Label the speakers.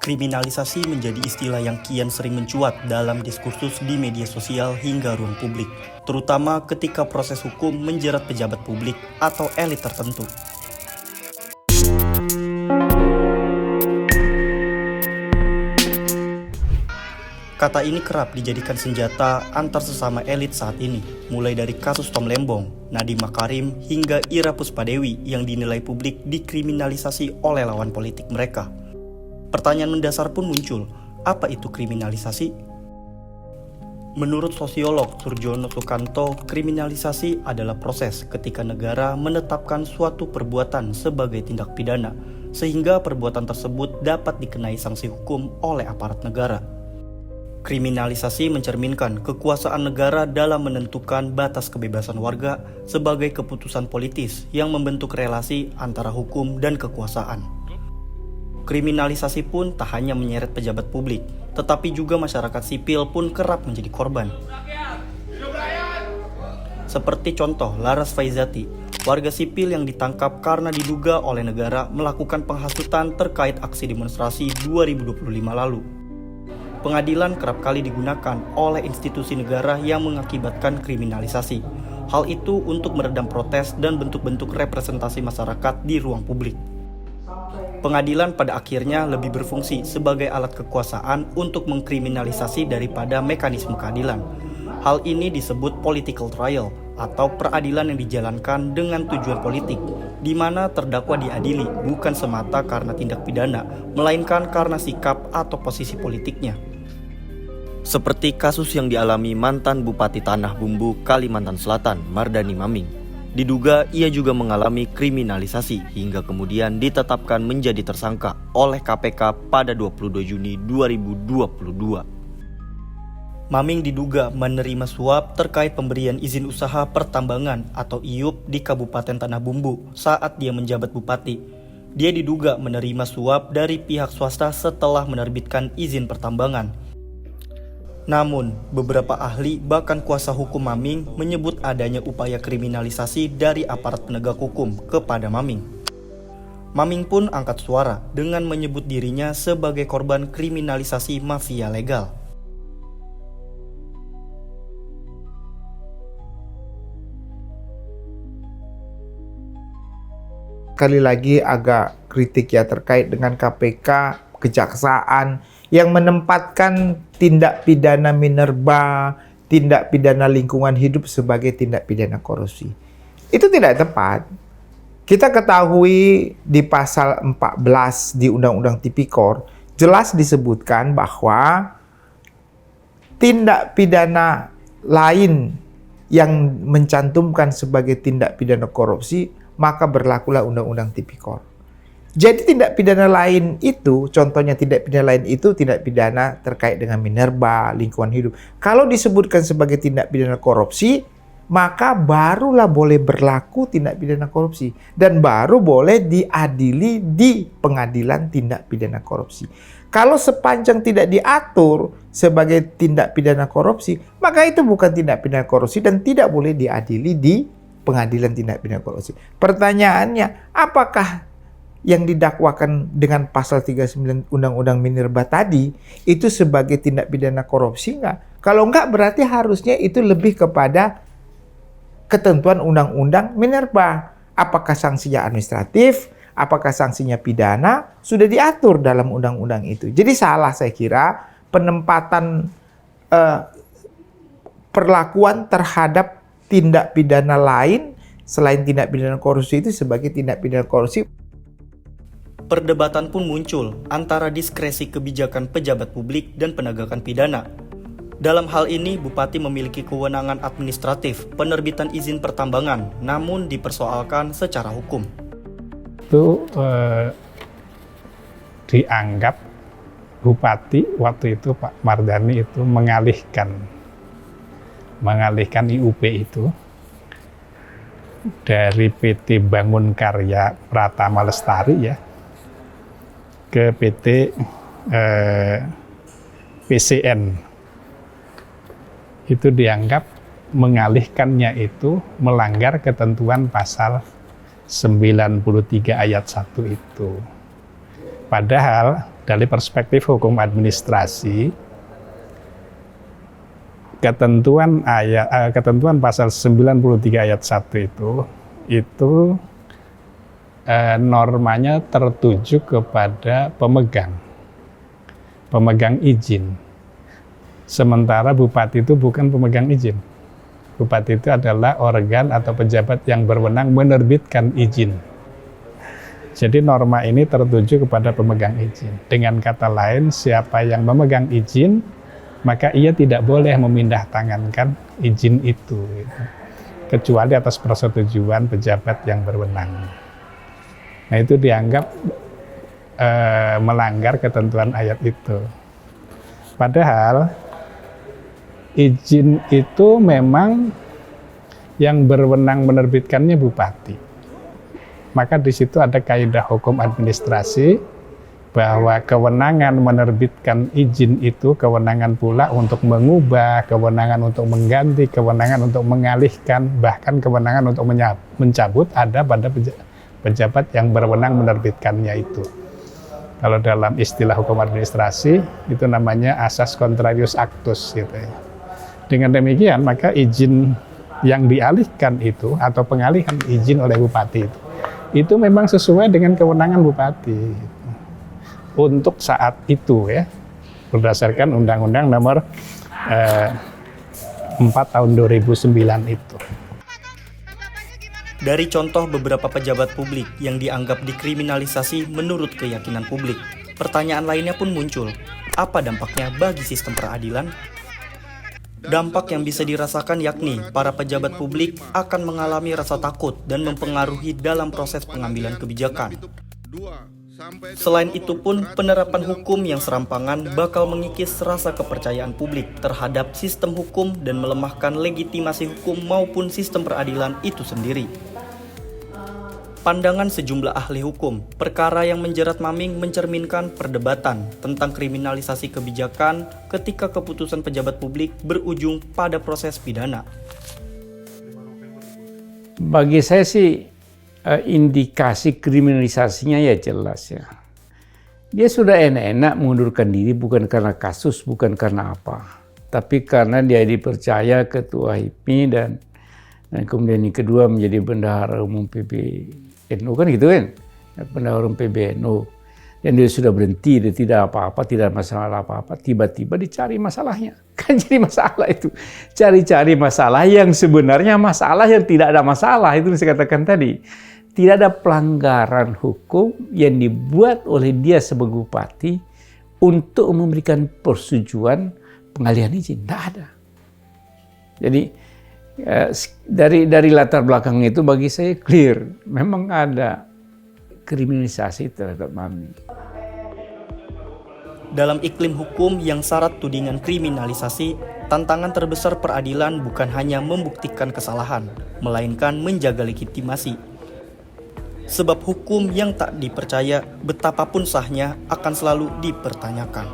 Speaker 1: Kriminalisasi menjadi istilah yang kian sering mencuat dalam diskursus di media sosial hingga ruang publik, terutama ketika proses hukum menjerat pejabat publik atau elit tertentu. Kata ini kerap dijadikan senjata antar sesama elit saat ini, mulai dari kasus Tom Lembong, Nadiem Makarim, hingga Ira Puspadewi yang dinilai publik dikriminalisasi oleh lawan politik mereka. Pertanyaan mendasar pun muncul, apa itu kriminalisasi? Menurut sosiolog Surjono Sukanto, kriminalisasi adalah proses ketika negara menetapkan suatu perbuatan sebagai tindak pidana, sehingga perbuatan tersebut dapat dikenai sanksi hukum oleh aparat negara. Kriminalisasi mencerminkan kekuasaan negara dalam menentukan batas kebebasan warga sebagai keputusan politis yang membentuk relasi antara hukum dan kekuasaan. Kriminalisasi pun tak hanya menyeret pejabat publik, tetapi juga masyarakat sipil pun kerap menjadi korban. Seperti contoh Laras Faizati, warga sipil yang ditangkap karena diduga oleh negara melakukan penghasutan terkait aksi demonstrasi 2025 lalu. Pengadilan kerap kali digunakan oleh institusi negara yang mengakibatkan kriminalisasi. Hal itu untuk meredam protes dan bentuk-bentuk representasi masyarakat di ruang publik. Pengadilan pada akhirnya lebih berfungsi sebagai alat kekuasaan untuk mengkriminalisasi daripada mekanisme keadilan. Hal ini disebut political trial atau peradilan yang dijalankan dengan tujuan politik, di mana terdakwa diadili bukan semata karena tindak pidana, melainkan karena sikap atau posisi politiknya. Seperti kasus yang dialami mantan Bupati Tanah Bumbu, Kalimantan Selatan, Mardani Maming. Diduga ia juga mengalami kriminalisasi hingga kemudian ditetapkan menjadi tersangka oleh KPK pada 22 Juni 2022. Maming diduga menerima suap terkait pemberian izin usaha pertambangan atau IUP di Kabupaten Tanah Bumbu saat dia menjabat bupati. Dia diduga menerima suap dari pihak swasta setelah menerbitkan izin pertambangan. Namun, beberapa ahli bahkan kuasa hukum Maming menyebut adanya upaya kriminalisasi dari aparat penegak hukum kepada Maming. Maming pun angkat suara dengan menyebut dirinya sebagai korban kriminalisasi mafia legal.
Speaker 2: Kali lagi agak kritik ya terkait dengan KPK, kejaksaan yang menempatkan tindak pidana minerba, tindak pidana lingkungan hidup sebagai tindak pidana korupsi. Itu tidak tepat. Kita ketahui di pasal 14 di Undang-Undang Tipikor jelas disebutkan bahwa tindak pidana lain yang mencantumkan sebagai tindak pidana korupsi maka berlakulah Undang-Undang Tipikor. Jadi tindak pidana lain itu, contohnya tindak pidana lain itu tindak pidana terkait dengan minerba, lingkungan hidup. Kalau disebutkan sebagai tindak pidana korupsi, maka barulah boleh berlaku tindak pidana korupsi. Dan baru boleh diadili di pengadilan tindak pidana korupsi. Kalau sepanjang tidak diatur sebagai tindak pidana korupsi, maka itu bukan tindak pidana korupsi dan tidak boleh diadili di pengadilan tindak pidana korupsi. Pertanyaannya, apakah yang didakwakan dengan pasal 39 Undang-Undang Minerba tadi itu sebagai tindak pidana korupsi enggak? Kalau enggak berarti harusnya itu lebih kepada ketentuan Undang-Undang Minerba. Apakah sanksinya administratif, apakah sanksinya pidana, sudah diatur dalam undang-undang itu. Jadi salah saya kira penempatan perlakuan terhadap tindak pidana lain selain tindak pidana korupsi itu sebagai tindak pidana korupsi.
Speaker 1: Perdebatan pun muncul antara diskresi kebijakan pejabat publik dan penegakan pidana. Dalam hal ini, Bupati memiliki kewenangan administratif penerbitan izin pertambangan, namun dipersoalkan secara hukum.
Speaker 3: Itu dianggap Bupati waktu itu Pak Mardani itu mengalihkan IUP itu dari PT Bangun Karya Pratama Lestari ya ke PT PCN. Itu dianggap mengalihkannya itu melanggar ketentuan pasal 93 ayat 1 itu. Padahal dari perspektif hukum administrasi, ketentuan pasal 93 ayat 1 itu normanya tertuju kepada pemegang izin. Sementara bupati itu bukan pemegang izin. Bupati itu adalah organ atau pejabat yang berwenang menerbitkan izin. Jadi norma ini tertuju kepada pemegang izin. Dengan kata lain, siapa yang memegang izin, maka ia tidak boleh memindah tangankan izin itu, kecuali atas persetujuan pejabat yang berwenang. Nah, itu dianggap melanggar ketentuan ayat itu. Padahal izin itu memang yang berwenang menerbitkannya bupati. Maka di situ ada kaidah hukum administrasi bahwa kewenangan menerbitkan izin itu kewenangan pula untuk mengubah, kewenangan untuk mengganti, kewenangan untuk mengalihkan, bahkan kewenangan untuk mencabut ada pada pejabat yang berwenang menerbitkannya itu. Kalau dalam istilah hukum administrasi itu namanya asas contrarius actus gitu ya. Dengan demikian maka izin yang dialihkan itu atau pengalihan izin oleh bupati itu memang sesuai dengan kewenangan bupati untuk saat itu ya, berdasarkan Undang-Undang Nomor 4 Tahun 2009 itu.
Speaker 1: Dari contoh beberapa pejabat publik yang dianggap dikriminalisasi menurut keyakinan publik, pertanyaan lainnya pun muncul. Apa dampaknya bagi sistem peradilan? Dampak yang bisa dirasakan yakni para pejabat publik akan mengalami rasa takut dan mempengaruhi dalam proses pengambilan kebijakan. Selain itu pun, penerapan hukum yang serampangan bakal mengikis rasa kepercayaan publik terhadap sistem hukum dan melemahkan legitimasi hukum maupun sistem peradilan itu sendiri. Pandangan sejumlah ahli hukum, perkara yang menjerat Maming mencerminkan perdebatan tentang kriminalisasi kebijakan ketika keputusan pejabat publik berujung pada proses pidana.
Speaker 4: Bagi saya sih indikasi kriminalisasinya ya jelas ya. Dia sudah enak-enak mengundurkan diri bukan karena kasus, bukan karena apa. Tapi karena dia dipercaya ketua HIPMI dan kemudian yang kedua menjadi bendahara umum PBNU kan gitu kan. Bendahara umum PBNU. Dan dia sudah berhenti, dia tidak apa-apa, tidak masalah apa-apa. Tiba-tiba dicari masalahnya. Kan jadi masalah itu. Cari-cari masalah yang sebenarnya masalah yang tidak ada masalah. Itu yang saya katakan tadi. Tidak ada pelanggaran hukum yang dibuat oleh dia sebagai bupati untuk memberikan persetujuan pengalihan izin. Tidak ada. Jadi dari latar belakang itu bagi saya clear. Memang ada kriminalisasi terhadap Maming.
Speaker 1: Dalam iklim hukum yang syarat tudingan kriminalisasi, tantangan terbesar peradilan bukan hanya membuktikan kesalahan, melainkan menjaga legitimasi. Sebab hukum yang tak dipercaya, betapapun sahnya, akan selalu dipertanyakan.